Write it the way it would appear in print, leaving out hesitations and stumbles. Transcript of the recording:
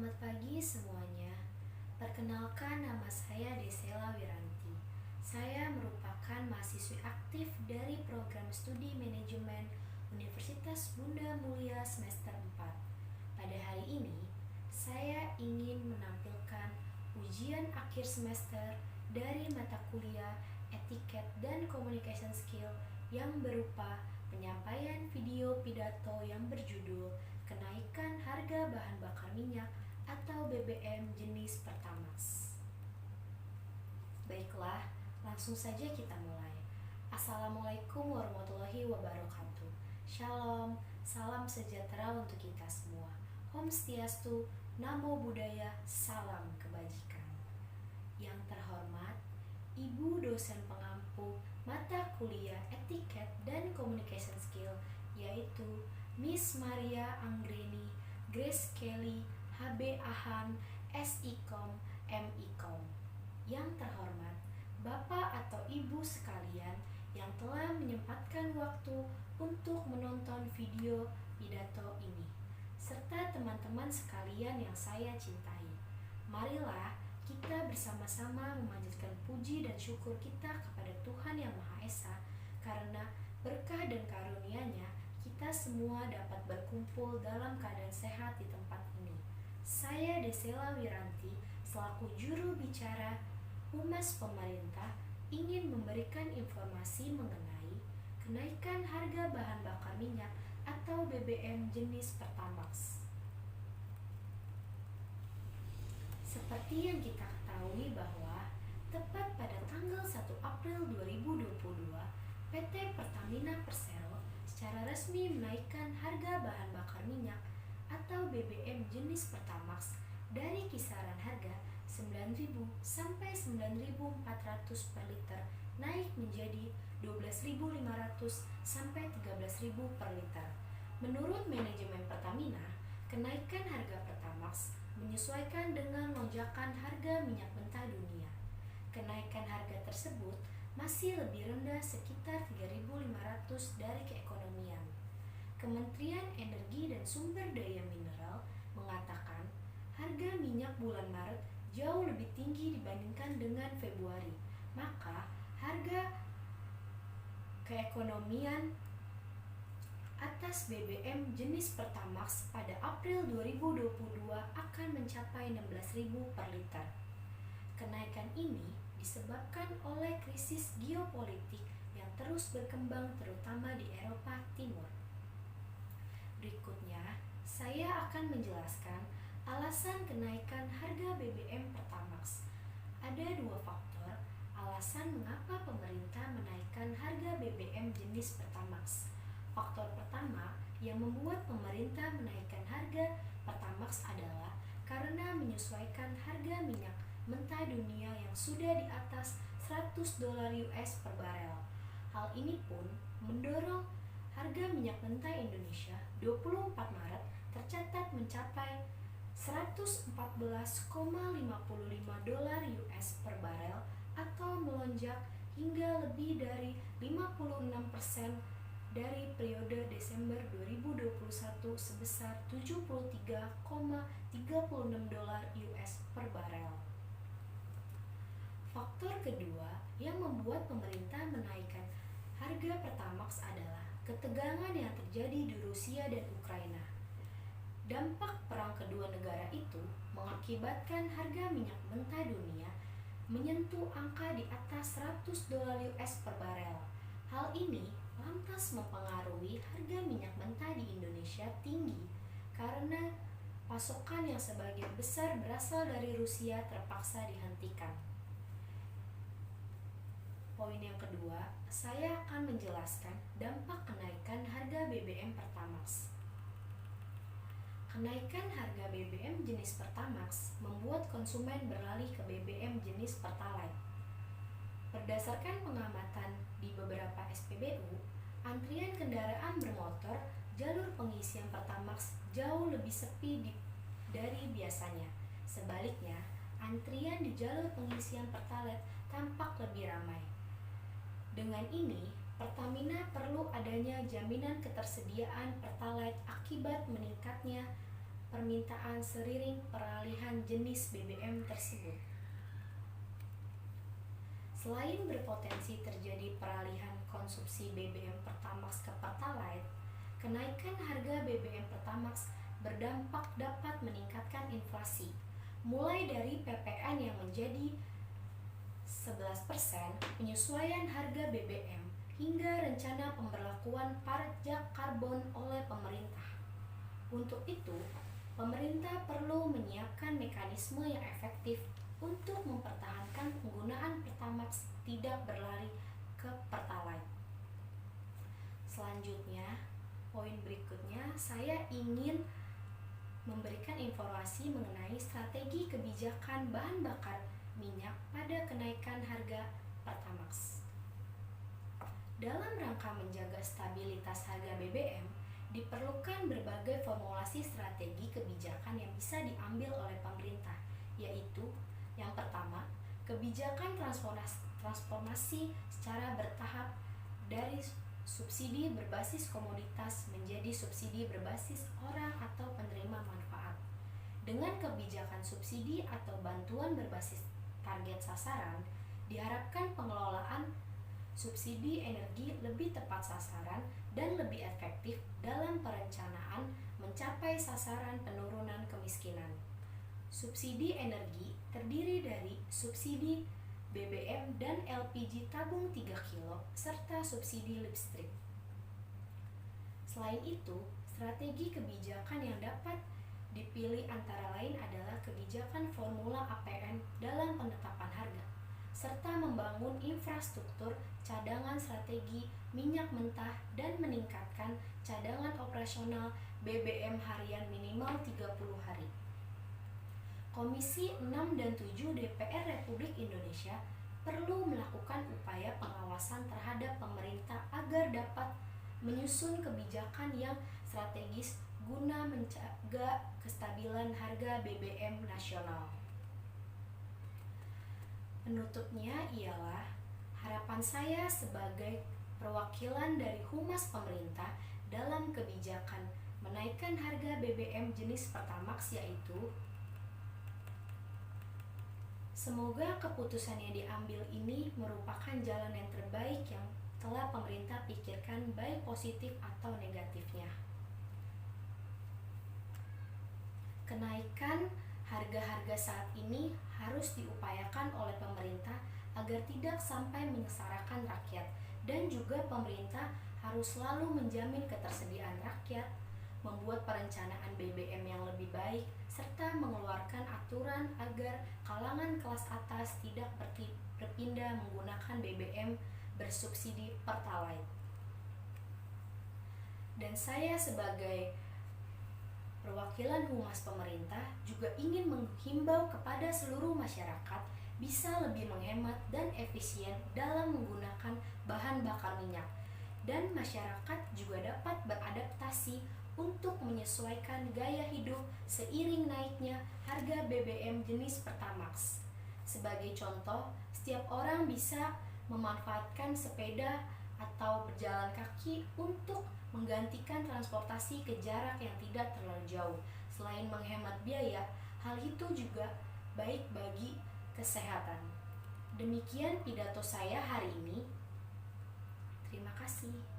Selamat pagi semuanya. Perkenalkan, nama saya Desela Wiranti. Saya merupakan mahasiswi aktif dari program studi manajemen Universitas Bunda Mulia semester 4. Pada hari ini, saya ingin menampilkan ujian akhir semester dari mata kuliah Etiket dan Communication Skill yang berupa penyampaian video pidato yang berjudul Kenaikan Harga Bahan Bakar Minyak atau BBM jenis Pertamax. Baiklah, langsung saja kita mulai. Assalamualaikum warahmatullahi wabarakatuh. Shalom, salam sejahtera untuk kita semua. Om Swastiastu, Namo Buddhaya, salam kebajikan. Yang terhormat, Ibu dosen pengampu mata kuliah Etiket dan Communication Skill, yaitu Miss Maria Anggreni Grace Kelly HB Ahan SIKOM MIKOM. Yang terhormat, Bapak atau Ibu sekalian yang telah menyempatkan waktu untuk menonton video pidato ini, serta teman-teman sekalian yang saya cintai. Marilah kita bersama-sama memanjatkan puji dan syukur kita kepada Tuhan Yang Maha Esa, karena berkah dan karunia-Nya kita semua dapat berkumpul dalam keadaan sehat di tempat ini. Saya Desela Wiranti, selaku juru bicara Humas Pemerintah, ingin memberikan informasi mengenai kenaikan harga bahan bakar minyak atau BBM jenis Pertamax. Seperti yang kita ketahui bahwa tepat pada tanggal 1 April 2022, PT Pertamina Persero secara resmi menaikkan harga bahan bakar minyak atau BBM jenis Pertamax dari kisaran harga 9.000 sampai 9.400 per liter naik menjadi 12.500 sampai 13.000 per liter. Menurut manajemen Pertamina, kenaikan harga Pertamax menyesuaikan dengan lonjakan harga minyak mentah dunia. Kenaikan harga tersebut masih lebih rendah sekitar 3.500 dari keekonomian. Kementerian Energi dan Sumber Daya Mineral mengatakan harga minyak bulan Maret jauh lebih tinggi dibandingkan dengan Februari. Maka harga keekonomian atas BBM jenis Pertamax pada April 2022 akan mencapai 16.000 per liter. Kenaikan ini disebabkan oleh krisis geopolitik yang terus berkembang terutama di Eropa Timur. Berikutnya, saya akan menjelaskan alasan kenaikan harga BBM Pertamax. Ada dua faktor alasan mengapa pemerintah menaikkan harga BBM jenis Pertamax. Faktor pertama yang membuat pemerintah menaikkan harga Pertamax adalah karena menyesuaikan harga minyak mentah dunia yang sudah di atas $100 per barel. Hal ini pun mendorong harga minyak mentah Indonesia 24 Maret tercatat mencapai $114,55 per barel atau melonjak hingga lebih dari 56% dari periode Desember 2021 sebesar $73,36 per barel. Faktor kedua yang membuat pemerintah menaikkan harga Pertamax adalah ketegangan yang terjadi di Rusia dan Ukraina. Dampak perang kedua negara itu mengakibatkan harga minyak mentah dunia menyentuh angka di atas $100 per barel. Hal ini lantas mempengaruhi harga minyak mentah di Indonesia tinggi karena pasokan yang sebagian besar berasal dari Rusia terpaksa dihentikan. Poin yang kedua, saya akan menjelaskan dampak kenaikan harga BBM Pertamax. Kenaikan harga BBM jenis Pertamax membuat konsumen beralih ke BBM jenis Pertalite. Berdasarkan pengamatan di beberapa SPBU, antrian kendaraan bermotor jalur pengisian Pertamax jauh lebih sepi dari biasanya. Sebaliknya, antrian di jalur pengisian Pertalite tampak lebih ramai. Dengan ini, Pertamina perlu adanya jaminan ketersediaan Pertalite akibat meningkatnya permintaan seiring peralihan jenis BBM tersebut. Selain berpotensi terjadi peralihan konsumsi BBM Pertamax ke Pertalite, kenaikan harga BBM Pertamax berdampak dapat meningkatkan inflasi, mulai dari PPN yang menjadi 11%, penyesuaian harga BBM, hingga rencana pemberlakuan pajak karbon oleh pemerintah. Untuk itu, pemerintah perlu menyiapkan mekanisme yang efektif untuk mempertahankan penggunaan Pertamax tidak berlari ke Pertalite. Selanjutnya, poin berikutnya saya ingin memberikan informasi mengenai strategi kebijakan bahan bakar minyak pada kenaikan harga Pertamax. Dalam rangka menjaga stabilitas harga BBM, diperlukan berbagai formulasi strategi kebijakan yang bisa diambil oleh pemerintah, yaitu yang pertama, kebijakan transformasi secara bertahap dari subsidi berbasis komoditas menjadi subsidi berbasis orang atau penerima manfaat. Dengan kebijakan subsidi atau bantuan berbasis target sasaran, diharapkan pengelolaan subsidi energi lebih tepat sasaran dan lebih efektif dalam perencanaan mencapai sasaran penurunan kemiskinan. Subsidi energi terdiri dari subsidi BBM dan LPG tabung 3 kilo serta subsidi listrik. Selain itu, strategi kebijakan yang dapat dipilih antara lain adalah kebijakan formula APN dalam penetapan harga, serta membangun infrastruktur cadangan strategi minyak mentah dan meningkatkan cadangan operasional BBM harian minimal 30 hari. Komisi 6 dan 7 DPR Republik Indonesia perlu melakukan upaya pengawasan terhadap pemerintah agar dapat menyusun kebijakan yang strategis guna menjaga kestabilan harga BBM nasional. Penutupnya ialah harapan saya sebagai perwakilan dari Humas Pemerintah dalam kebijakan menaikkan harga BBM jenis Pertamax yaitu semoga keputusan yang diambil ini merupakan jalan yang terbaik yang telah pemerintah pikirkan baik positif atau negatifnya. Kenaikan harga-harga saat ini harus diupayakan oleh pemerintah agar tidak sampai menyengsarakan rakyat, dan juga pemerintah harus selalu menjamin ketersediaan rakyat, membuat perencanaan BBM yang lebih baik, serta mengeluarkan aturan agar kalangan kelas atas tidak berpindah menggunakan BBM bersubsidi Pertalite. Dan saya sebagai perwakilan Humas Pemerintah juga ingin menghimbau kepada seluruh masyarakat bisa lebih menghemat dan efisien dalam menggunakan bahan bakar minyak, dan masyarakat juga dapat beradaptasi untuk menyesuaikan gaya hidup seiring naiknya harga BBM jenis Pertamax. Sebagai contoh, setiap orang bisa memanfaatkan sepeda atau berjalan kaki untuk menggantikan transportasi ke jarak yang tidak terlalu jauh. Selain menghemat biaya, hal itu juga baik bagi kesehatan. Demikian pidato saya hari ini. Terima kasih.